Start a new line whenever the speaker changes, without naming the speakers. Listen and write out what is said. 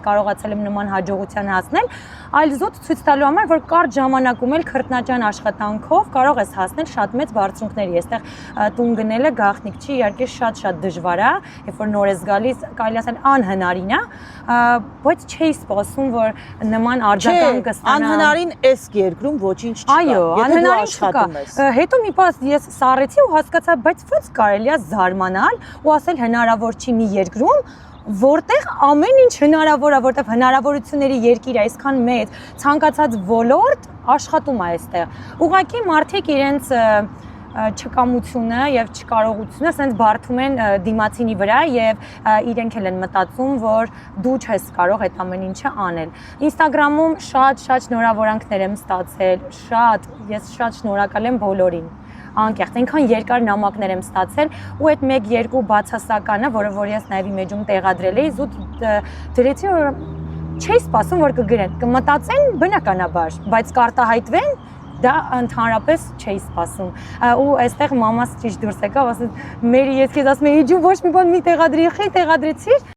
կարողացել եմ նման հաջողության հասնել, այլ զուտ ցույց տալու համար, որ կարճ ժամանակում էլ քրտնաջան աշխատանքով կարող ես հասնել շատ մեծ բարձունքների։ Այստեղ տուն գնելը գաղտնիք չի, իհարկե շատ դժվար է, երբ որ նոր ես գալիս, կարելի ասել անհնարին է, բայց չէի սպասում, որ նման արձագանք կստանամ։
Անհնարին այս երկրում ոչինչ չկա։
Այո, անհնարին չկա։ Հետո մի պահ ես սառեցի ու հասկացա, բայց ո՞նց կարելի է զարմանալ ու ասել հնարավոր չի մի երկրում, որտեղ ամեն ինչ հնարավոր է, որտեղ հնարավորությունների երկիր է, այսքան մեծ, ցանկացած ոլորտ աշխատում է այստեղ։ Ուղղակի մարդիկ իրենց չկամությունը եւ չկարողությունը ասենց բարթում են դիմացինի վրա եւ իրենք էլ են մտածում, որ դու չես կարող այդ ամեն ինչը անել։ Instagram-ում շատ շնորհավորանքներ եմ ստացել, ես շատ շնորհակալ եմ բոլորին։ Անկեղծ, այնքան երկար նամակներ եմ ստացել ու այդ 1-2 բացասականը, որ ես նաև իմեջում տեղադրել էի, զուտ դրեցի, որ չէի սպասում, որ կգրեն, կմտածեն բնականաբար, բայց կարտահայտվեն, դա ընդհանրապես չէի սպասում։ Ու այստեղ մամաս ճիշտ դուրս եկավ, ասաց՝ «Մերի, ես քեզ ասում էի, ջու ոչ մի բան մի տեղադրի, խի տեղադրեցիր»։